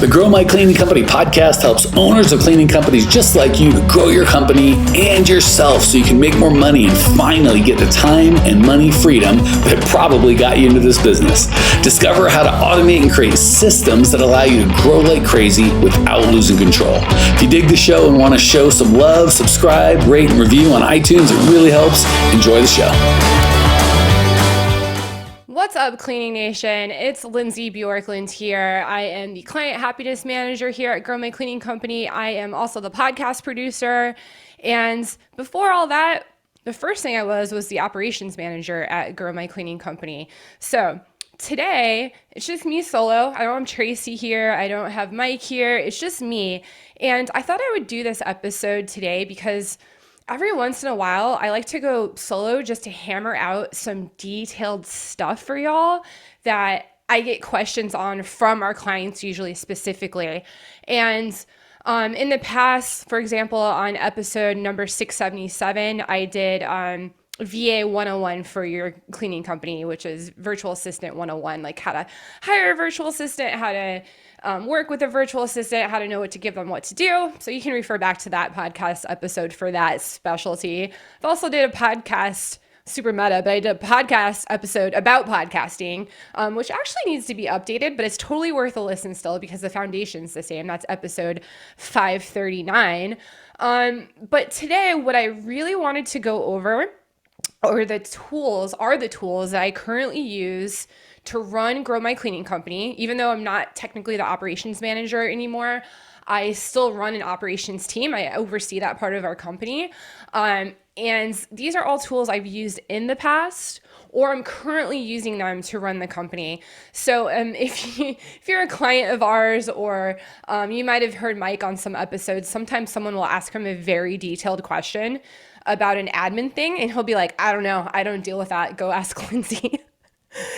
The Grow My Cleaning Company podcast helps owners of cleaning companies just like you to grow your company and yourself so you can make more money and finally get the time and money freedom that probably got you into this business. Discover how to automate and create systems that allow you to grow like crazy without losing control. If you dig the show and want to show some love, subscribe, rate, and review on iTunes. It really helps. Enjoy the show. What's up, Cleaning Nation? It's Lindsay Bjorklund here. I am the Client Happiness Manager here at Grow My Cleaning Company. I am also the podcast producer. And before all that, the first thing I was the Operations Manager at Grow My Cleaning Company. So today, it's just me solo. I don't have Tracy here. I don't have Mike here. It's just me. And I thought I would do this episode today because every once in a while, I like to go solo just to hammer out some detailed stuff for y'all that I get questions on from our clients, usually specifically. And in the past, for example, on episode number 677, I did VA 101 for your cleaning company, which is Virtual Assistant 101, like how to hire a virtual assistant, how to work with a virtual assistant, how to know what to give them what to do. So you can refer back to that podcast episode for that specialty. I've also did a podcast, super meta, but I did a podcast episode about podcasting, which actually needs to be updated, but it's totally worth a listen still because the foundation's the same. That's episode 539. But today, what I really wanted to go over are the tools that I currently use to run Grow My Cleaning Company. Even though I'm not technically the operations manager anymore, I still run an operations team. I oversee that part of our company. And these are all tools I've used in the past, or I'm currently using them to run the company. So if you're a client of ours, or you might have heard Mike on some episodes, sometimes someone will ask him a very detailed question about an admin thing, and he'll be like, I don't know, I don't deal with that. Go ask Lindsay.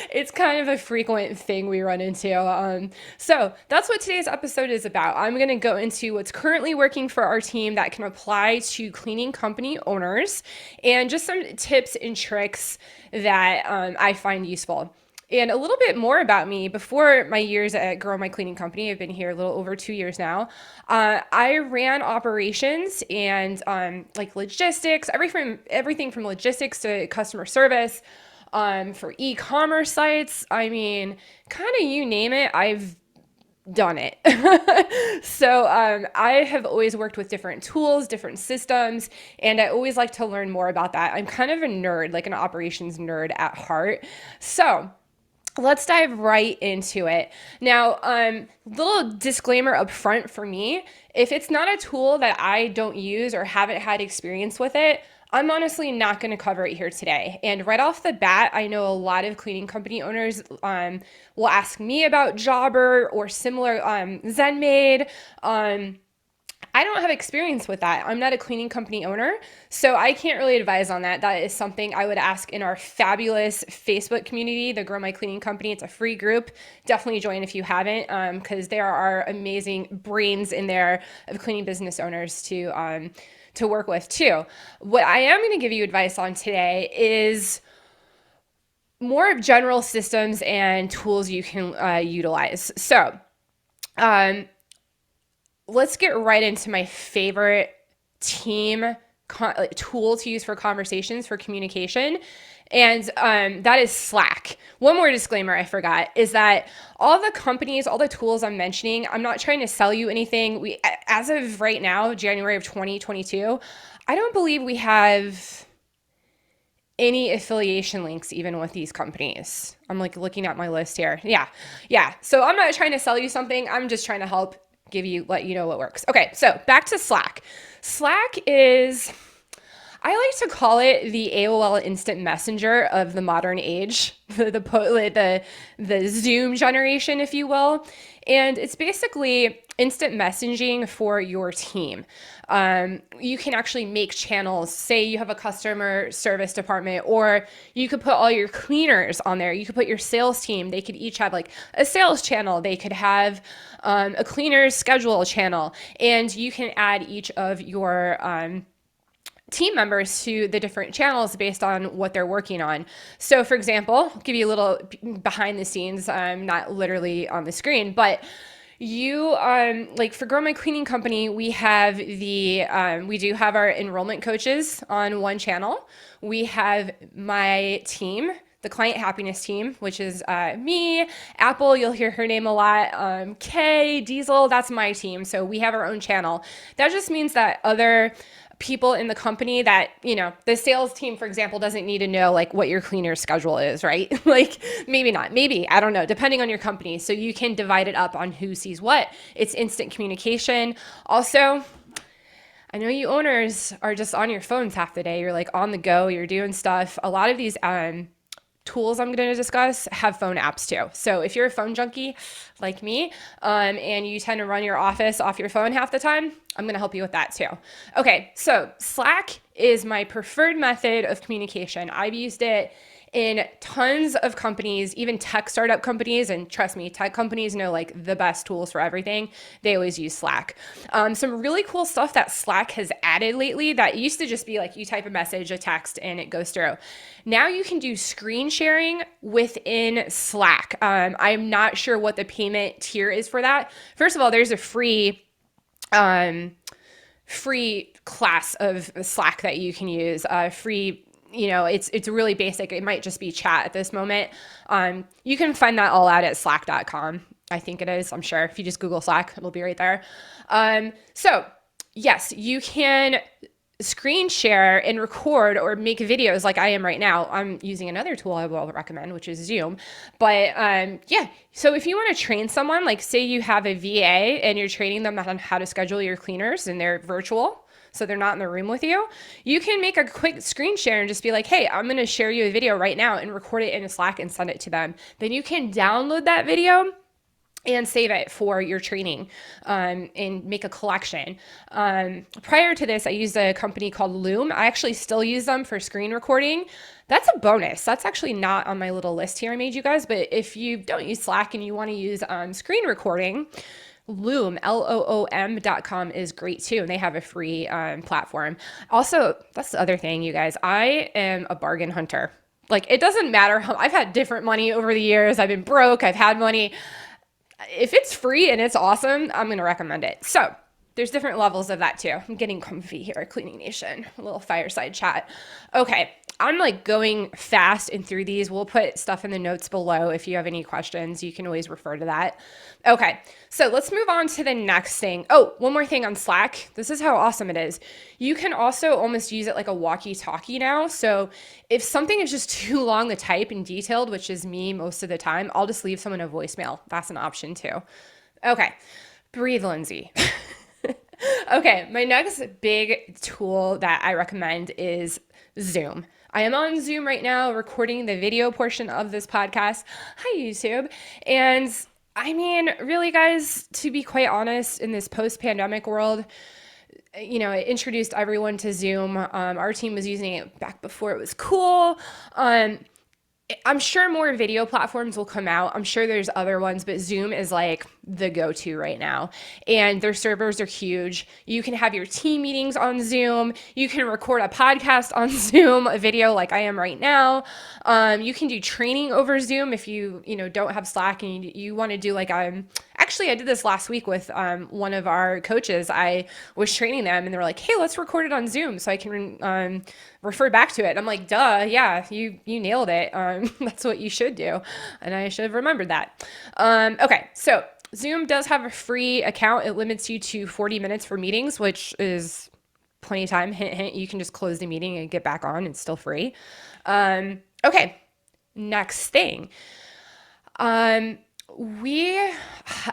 It's kind of a frequent thing we run into. So that's what today's episode is about. I'm going to go into what's currently working for our team that can apply to cleaning company owners, and just some tips and tricks that I find useful. And a little bit more about me. Before my years at Grow My Cleaning Company, I've been here a little over 2 years now. I ran operations and like logistics, everything from logistics to customer service. For e-commerce sites, I mean, kind of you name it, I've done it. So I have always worked with different tools, different systems, and I always like to learn more about that. I'm kind of a nerd, like an operations nerd at heart. So let's dive right into it. Now, little disclaimer up front for me, if it's not a tool that I don't use or haven't had experience with it, I'm honestly not going to cover it here today. And right off the bat, I know a lot of cleaning company owners will ask me about Jobber or similar ZenMaid. I don't have experience with that. I'm not a cleaning company owner, so I can't really advise on that. That is something I would ask in our fabulous Facebook community, the Grow My Cleaning Company. It's a free group. Definitely join if you haven't, because there are amazing brains in there of cleaning business owners to work with too. What I am going to give you advice on today is more of general systems and tools you can utilize. So let's get right into my favorite team tool to use for conversations, for communication. And that is Slack. One more disclaimer I forgot is that all the tools I'm mentioning, I'm not trying to sell you anything. As of right now, January of 2022, I don't believe we have any affiliation links even with these companies. I'm like looking at my list here. Yeah. So I'm not trying to sell you something. I'm just trying to help let you know what works. Okay, so back to Slack. Slack is, I like to call it the AOL Instant Messenger of the modern age, the Zoom generation, if you will. And it's basically instant messaging for your team. You can actually make channels. Say you have a customer service department, or you could put all your cleaners on there. You could put your sales team. They could each have like a sales channel. They could have a cleaners schedule channel, and you can add each of your team members to the different channels based on what they're working on. So for example, I'll give you a little behind the scenes, not literally on the screen, but You like for Grow My Cleaning Company, we have we do have our enrollment coaches on one channel. We have my team, the client happiness team, which is me, Apple, you'll hear her name a lot, Kay, Diesel, that's my team. So we have our own channel. That just means that other people in the company that, the sales team, for example, doesn't need to know like what your cleaner schedule is, right? Like maybe not, maybe, I don't know, depending on your company. So you can divide it up on who sees what. It's instant communication. Also, I know you owners are just on your phones half the day. You're like on the go, you're doing stuff. A lot of these tools I'm going to discuss have phone apps too. So if you're a phone junkie like me, and you tend to run your office off your phone half the time, I'm going to help you with that too. Okay, so Slack is my preferred method of communication. I've used it in tons of companies, even tech startup companies. And trust me, tech companies know like the best tools for everything. They always use Slack. Some really cool stuff that Slack has added lately that used to just be like you type a message, a text, and it goes through. Now you can do screen sharing within Slack. I'm not sure what the payment tier is for that. First of all, there's a free class of Slack that you can use, free. It's really basic. It might just be chat at this moment. You can find that all out at slack.com. I think it is. I'm sure if you just Google Slack, it'll be right there. So yes, you can screen share and record or make videos like I am right now. I'm using another tool I will recommend, which is Zoom. But yeah, so if you want to train someone, like say you have a VA and you're training them on how to schedule your cleaners and they're virtual, so they're not in the room with you, you can make a quick screen share and just be like, hey, I'm going to share you a video right now and record it in a Slack and send it to them. Then you can download that video and save it for your training, and make a collection. Prior to this, I used a company called Loom. I actually still use them for screen recording. That's a bonus. That's actually not on my little list here I made you guys, but if you don't use Slack and you want to use screen recording, Loom, LOOM.com is great too. And they have a free platform. Also, that's the other thing, you guys. I am a bargain hunter. Like, it doesn't matter how I've had different money over the years. I've been broke. I've had money. If it's free and it's awesome, I'm going to recommend it. So there's different levels of that too. I'm getting comfy here, Cleaning Nation, a little fireside chat. Okay, I'm like going fast and through these. We'll put stuff in the notes below. If you have any questions, you can always refer to that. Okay, so let's move on to the next thing. Oh, one more thing on Slack. This is how awesome it is. You can also almost use it like a walkie-talkie now. So if something is just too long to type and detailed, which is me most of the time, I'll just leave someone a voicemail. That's an option too. Okay, breathe, Lindsay. Okay, my next big tool that I recommend is Zoom. I am on Zoom right now recording the video portion of this podcast. Hi, YouTube. And I mean, really, guys, to be quite honest, in this post-pandemic world, it introduced everyone to Zoom. Our team was using it back before it was cool. I'm sure more video platforms will come out. I'm sure there's other ones, but Zoom is like the go-to right now. And their servers are huge. You can have your team meetings on Zoom. You can record a podcast on Zoom, a video like I am right now. You can do training over Zoom if you don't have Slack and you want to do like actually, I did this last week with one of our coaches. I was training them and they were like, hey, let's record it on Zoom so I can refer back to it. And I'm like, duh, yeah, you nailed it. That's what you should do. And I should have remembered that. Okay, so Zoom does have a free account. It limits you to 40 minutes for meetings, which is plenty of time. Hint, hint, you can just close the meeting and get back on. It's still free. Okay, next thing. We,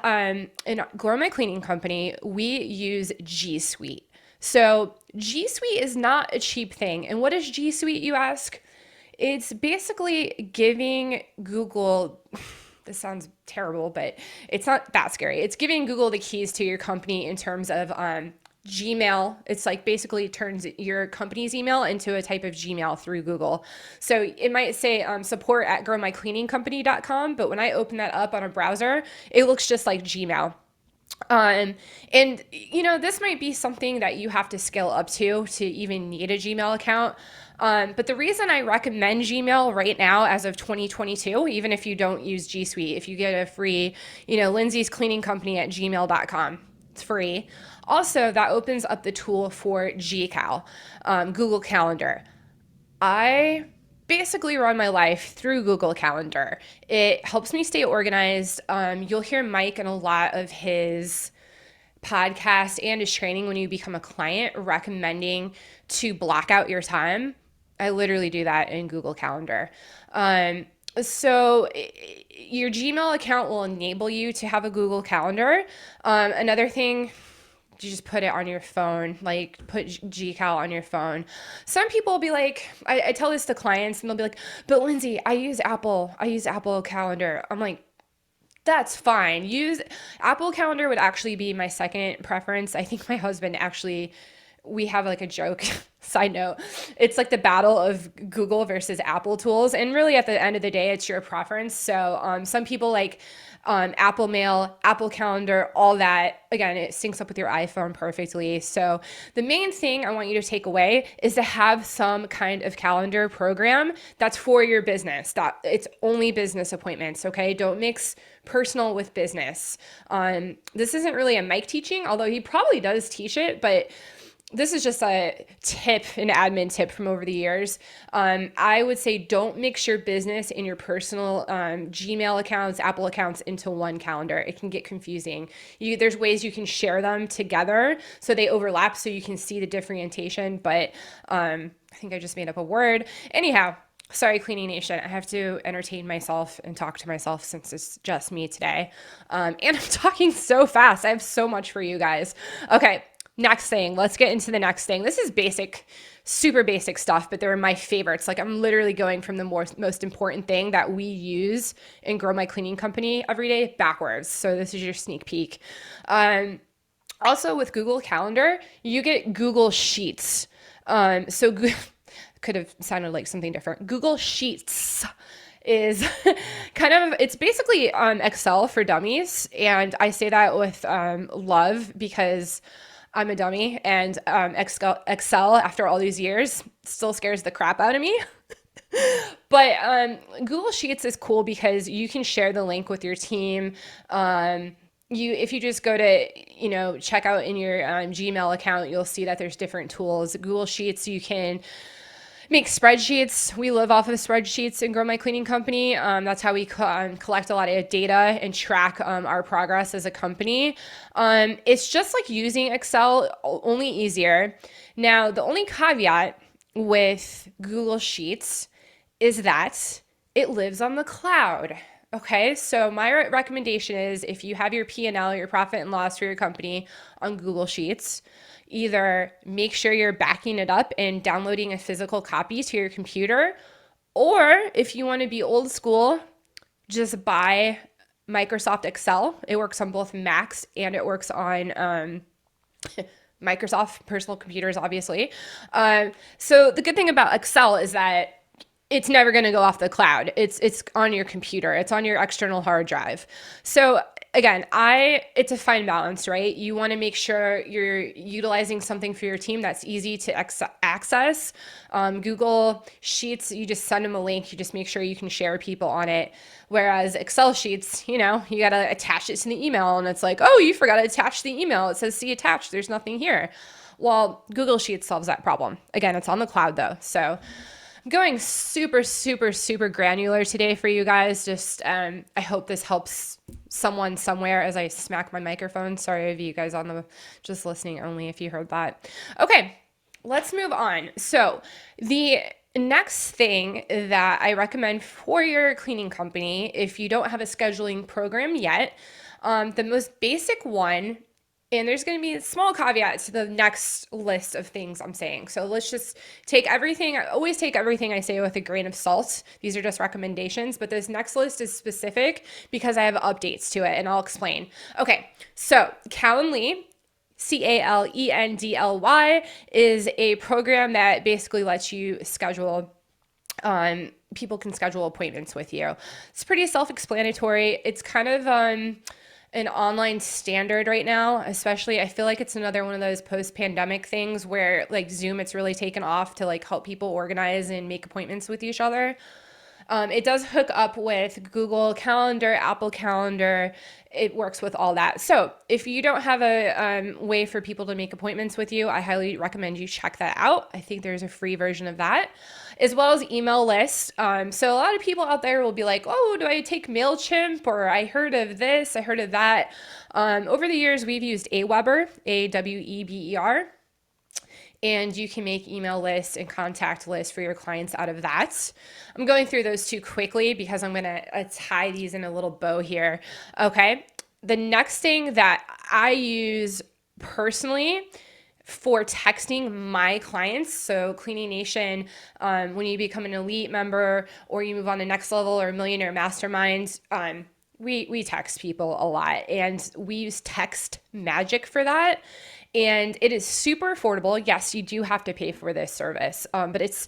in Grow My Cleaning Company, we use G Suite. So G Suite is not a cheap thing. And what is G Suite, you ask? It's basically giving Google, this sounds terrible, but it's not that scary. It's giving Google the keys to your company in terms of Gmail. It's like basically turns your company's email into a type of Gmail through Google. So it might say support at growmycleaningcompany.com, but when I open that up on a browser, it looks just like Gmail. Um, and this might be something that you have to scale up to even need a Gmail account. But the reason I recommend Gmail right now, as of 2022, even if you don't use G Suite, if you get a free, Lindsay's Cleaning Company at gmail.com, it's free. Also, that opens up the tool for GCal, Google Calendar. I basically run my life through Google Calendar. It helps me stay organized. You'll hear Mike in a lot of his podcast and his training when you become a client recommending to block out your time. I literally do that in Google Calendar. So your Gmail account will enable you to have a Google Calendar. Another thing, you just put it on your phone, like put GCal on your phone. Some people will be like, I tell this to clients and they'll be like, but Lindsay, I use Apple Calendar. I'm like, that's fine. Use Apple Calendar would actually be my second preference. I think my husband actually, we have like a joke, side note. It's like the battle of Google versus Apple tools. And really at the end of the day, it's your preference. So some people like Apple Mail, Apple Calendar, all that. Again, it syncs up with your iPhone perfectly. So the main thing I want you to take away is to have some kind of calendar program that's for your business. That it's only business appointments. Okay, don't mix personal with business. This isn't really a Mike teaching, although he probably does teach it, but this is just an admin tip from over the years. I would say don't mix your business and your personal Gmail accounts, Apple accounts into one calendar. It can get confusing. There's ways you can share them together so they overlap so you can see the differentiation, but I think I just made up a word. Anyhow, sorry, Cleaning Nation. I have to entertain myself and talk to myself since it's just me today. And I'm talking so fast. I have so much for you guys. Okay. Next thing, let's get into the next thing. This is basic, super basic stuff, but they're my favorites. Like I'm literally going from the most important thing that we use and grow my cleaning company every day backwards. So this is your sneak peek. Also with Google Calendar, you get Google Sheets. Could have sounded like something different. Google Sheets is it's basically Excel for dummies. And I say that with love because I'm a dummy, and Excel, after all these years, still scares the crap out of me. But Google Sheets is cool because you can share the link with your team. If you just go to, check out in your Gmail account, you'll see that there's different tools. Google Sheets, you can make spreadsheets. We live off of spreadsheets and grow my cleaning company. That's how we collect a lot of data and track our progress as a company. It's just like using Excel, only easier. Now, the only caveat with Google Sheets is that it lives on the cloud. Okay, so my recommendation is if you have your P&L, your profit and loss for your company on Google Sheets, either make sure you're backing it up and downloading a physical copy to your computer, or if you want to be old school, just buy Microsoft Excel. It works on both Macs and it works on Microsoft personal computers, obviously. So the good thing about Excel is that it's never going to go off the cloud. It's on your computer. It's on your external hard drive. So again, it's a fine balance, right? You want to make sure you're utilizing something for your team that's easy to access. Google Sheets, you just send them a link. You just make sure you can share people on it. Whereas Excel sheets, you got to attach it to the email and it's like, oh, you forgot to attach the email. It says see attached. There's nothing here. Well, Google Sheets solves that problem. Again, it's on the cloud though. So I'm going super, super, super granular today for you guys. Just, I hope this helps someone somewhere as I smack my microphone. Sorry if you guys just listening only if you heard that. Okay, let's move on. So the next thing that I recommend for your cleaning company, if you don't have a scheduling program yet, the most basic one, and there's going to be a small caveat to the next list of things I'm saying. So let's just always take everything I say with a grain of salt. These are just recommendations, but this next list is specific because I have updates to it and I'll explain. Okay, so Calendly, Calendly, is a program that basically lets you schedule people can schedule appointments with you. It's pretty self-explanatory. It's kind of an online standard right now, especially. I feel like it's another one of those post-pandemic things where like Zoom, it's really taken off to like help people organize and make appointments with each other. It does hook up with Google Calendar, Apple Calendar. It works with all that. So if you don't have a way for people to make appointments with you, I highly recommend you check that out. I think there's a free version of that, as well as email lists. So a lot of people out there will be like, oh, do I take MailChimp? Or I heard of this, I heard of that. Over the years, we've used Aweber, Aweber, and you can make email lists and contact lists for your clients out of that. I'm going through those two quickly because I'm going to tie these in a little bow here. Okay. The next thing that I use personally for texting my clients, so Cleaning Nation, when you become an elite member or you move on to next level or millionaire mastermind, we text people a lot, and we use Text Magic for that. And it is super affordable. Yes, you do have to pay for this service, but it's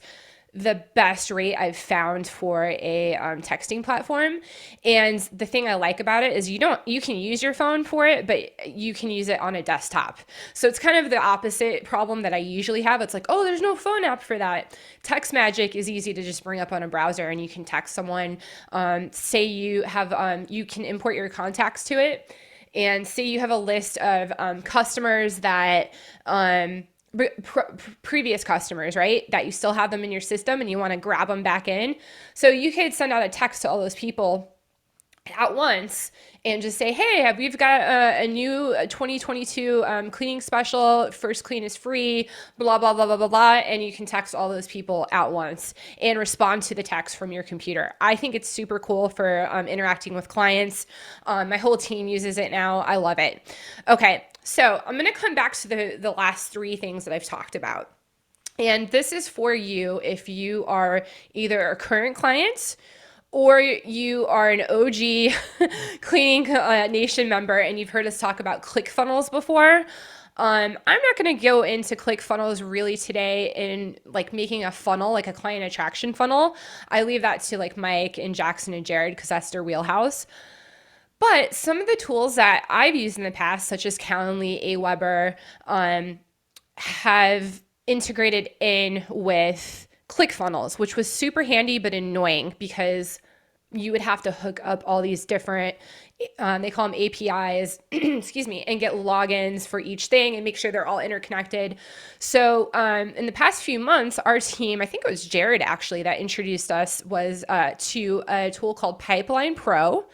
the best rate I've found for a texting platform. And the thing I like about it is you can use your phone for it, but you can use it on a desktop. So it's kind of the opposite problem that I usually have. It's like, oh, there's no phone app for that. Text Magic is easy to just bring up on a browser, and you can text someone. Say you have, you can import your contacts to it. And say you have a list of customers that previous customers, right? That you still have them in your system and you want to grab them back in. So you could send out a text to all those people at once and just say, hey, we've got a new 2022 cleaning special. First clean is free, blah, blah, blah, blah, blah, blah. And you can text all those people at once and respond to the text from your computer. I think it's super cool for interacting with clients. My whole team uses it now. I love it. Okay, so I'm going to come back to the last three things that I've talked about. And this is for you if you are either a current client or you are an OG Cleaning Nation member and you've heard us talk about ClickFunnels before. I'm not going to go into ClickFunnels really today in like making a funnel, like a client attraction funnel. I leave that to like Mike and Jackson and Jared because that's their wheelhouse. But some of the tools that I've used in the past, such as Calendly, Aweber, have integrated in with ClickFunnels, which was super handy but annoying because you would have to hook up all these different, they call them APIs, excuse me, and get logins for each thing and make sure they're all interconnected. So in the past few months, our team, I think it was Jared actually that introduced us, was to a tool called Pipeline Pro.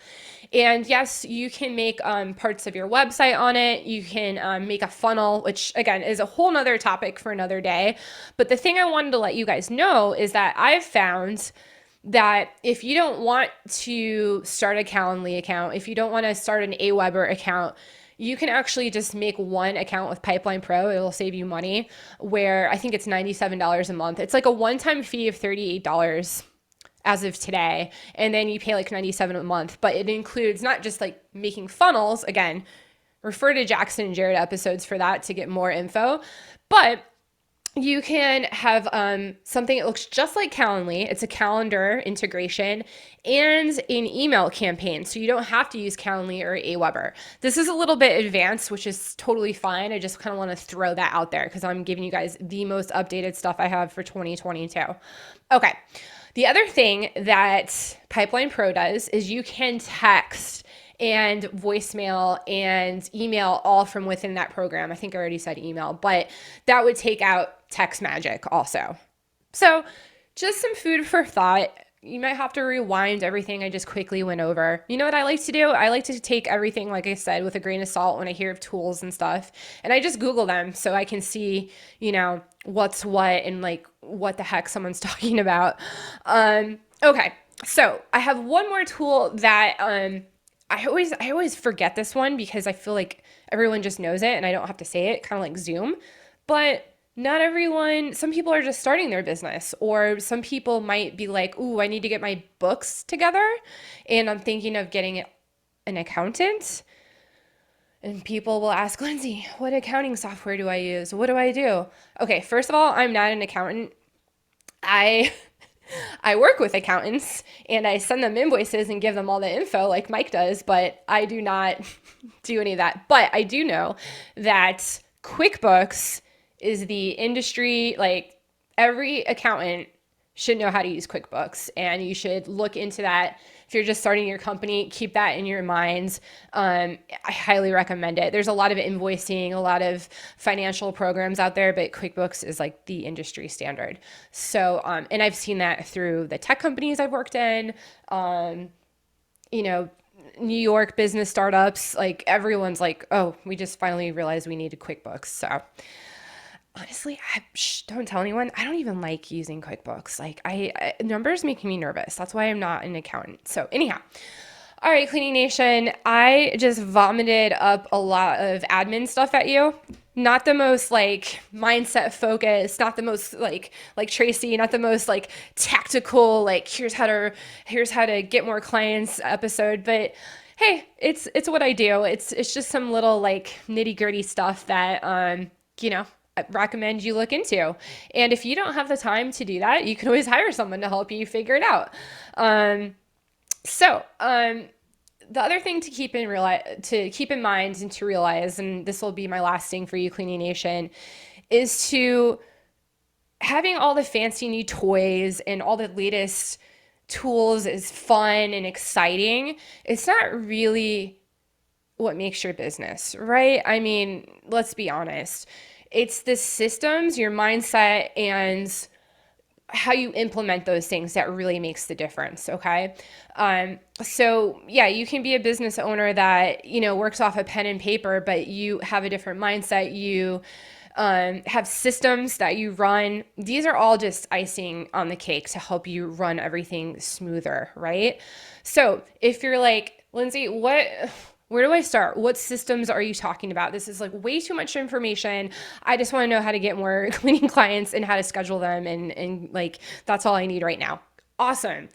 And yes, you can make parts of your website on it. You can make a funnel, which again is a whole nother topic for another day. But the thing I wanted to let you guys know is that I've found that if you don't want to start a Calendly account, if you don't want to start an Aweber account, you can actually just make one account with Pipeline Pro. It'll save you money, where I think it's $97 a month. It's like a one-time fee of $38 as of today. And then you pay like $97 a month, but it includes not just like making funnels. Again, refer to Jackson and Jared episodes for that to get more info, but you can have something that looks just like Calendly. It's a calendar integration and an email campaign. So you don't have to use Calendly or Aweber. This is a little bit advanced, which is totally fine. I just kind of want to throw that out there because I'm giving you guys the most updated stuff I have for 2022. Okay. The other thing that Pipeline Pro does is you can text and voicemail and email all from within that program. I think I already said email, but that would take out Text Magic also. So just some food for thought. You might have to rewind everything I just quickly went over. You know what I like to do? I like to take everything, like I said, with a grain of salt when I hear of tools and stuff. And I just Google them so I can see, you know, what's what and like what the heck someone's talking about. Okay, so I have one more tool that I always forget this one because I feel like everyone just knows it and I don't have to say it, kind of like Zoom. But not everyone, some people are just starting their business, or some people might be like, ooh, I need to get my books together and I'm thinking of getting an accountant. And people will ask, Lindsay, what accounting software do I use? What do I do? Okay, first of all, I'm not an accountant. I I work with accountants and I send them invoices and give them all the info like Mike does, but I do not do any of that. But I do know that QuickBooks is the industry, like every accountant should know how to use QuickBooks, and you should look into that. If you're just starting your company, keep that in your minds. I highly recommend it. There's a lot of invoicing, a lot of financial programs out there, but QuickBooks is like the industry standard. So, and I've seen that through the tech companies I've worked in, New York business startups, like everyone's like, oh, we just finally realized we needed QuickBooks. So honestly, don't tell anyone. I don't even like using QuickBooks. Like numbers make me nervous. That's why I'm not an accountant. So anyhow, all right, Cleaning Nation, I just vomited up a lot of admin stuff at you. Not the most like mindset focused, not the most like Tracy, not the most like tactical, like here's how to get more clients episode, but hey, it's what I do. It's just some little like nitty-gritty stuff that I recommend you look into. And if you don't have the time to do that, you can always hire someone to help you figure it out. The other thing to keep in mind and to realize, and this will be my last thing for you, Cleaning Nation, is to having all the fancy new toys and all the latest tools is fun and exciting. It's not really what makes your business, right? I mean, let's be honest. It's the systems, your mindset, and how you implement those things that really makes the difference. Okay. So yeah, you can be a business owner that, works off a pen and paper, but you have a different mindset. You have systems that you run. These are all just icing on the cake to help you run everything smoother. Right. So if you're like, Lindsay, where do I start? What systems are you talking about? This is like way too much information. I just want to know how to get more cleaning clients and how to schedule them. And like, that's all I need right now. Awesome.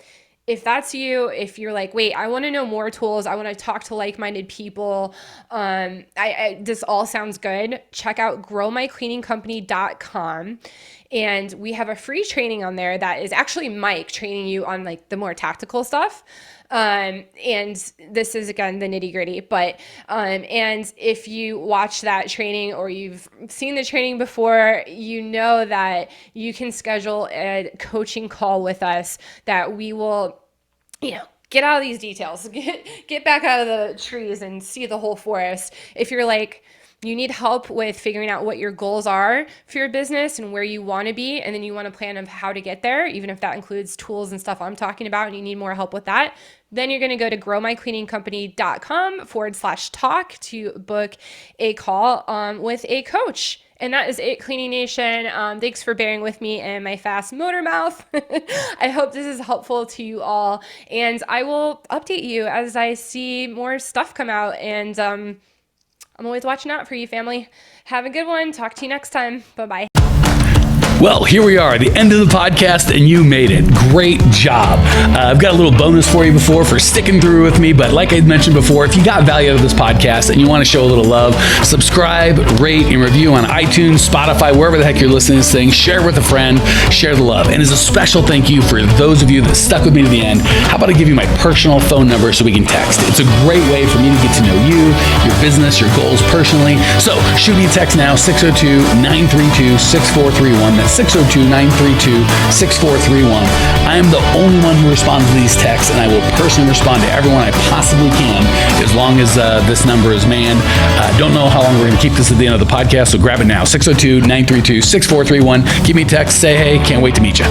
If that's you, if you're like, wait, I want to know more tools. I want to talk to like-minded people. This all sounds good. Check out growmycleaningcompany.com. And we have a free training on there that is actually Mike training you on like the more tactical stuff. And this is again the nitty gritty, but and if you watch that training or you've seen the training before, you know that you can schedule a coaching call with us that we will, get out of these details, get back out of the trees and see the whole forest. If you're like, you need help with figuring out what your goals are for your business and where you want to be, and then you want a plan of how to get there, even if that includes tools and stuff I'm talking about, and you need more help with that, then you're going to go to growmycleaningcompany.com/talk to book a call with a coach. And that is it, Cleaning Nation. Thanks for bearing with me and my fast motor mouth. I hope this is helpful to you all, and I will update you as I see more stuff come out, and I'm always watching out for you, family. Have a good one. Talk to you next time. Bye-bye. Well, here we are, the end of the podcast, and you made it. Great job. I've got a little bonus for you for sticking through with me, but like I mentioned before, if you got value out of this podcast and you want to show a little love, subscribe, rate, and review on iTunes, Spotify, wherever the heck you're listening to this thing. Share with a friend, share the love. And as a special thank you for those of you that stuck with me to the end, how about I give you my personal phone number so we can text? It's a great way for me to get to know you, your business, your goals personally. So shoot me a text now, 602-932-6431. 602-932-6431. I am the only one who responds to these texts, and I will personally respond to everyone I possibly can as long as this number is manned. Don't know how long we're going to keep this at the end of the podcast, so grab it now. 602-932-6431. Give me a text. Say hey. Can't wait to meet you.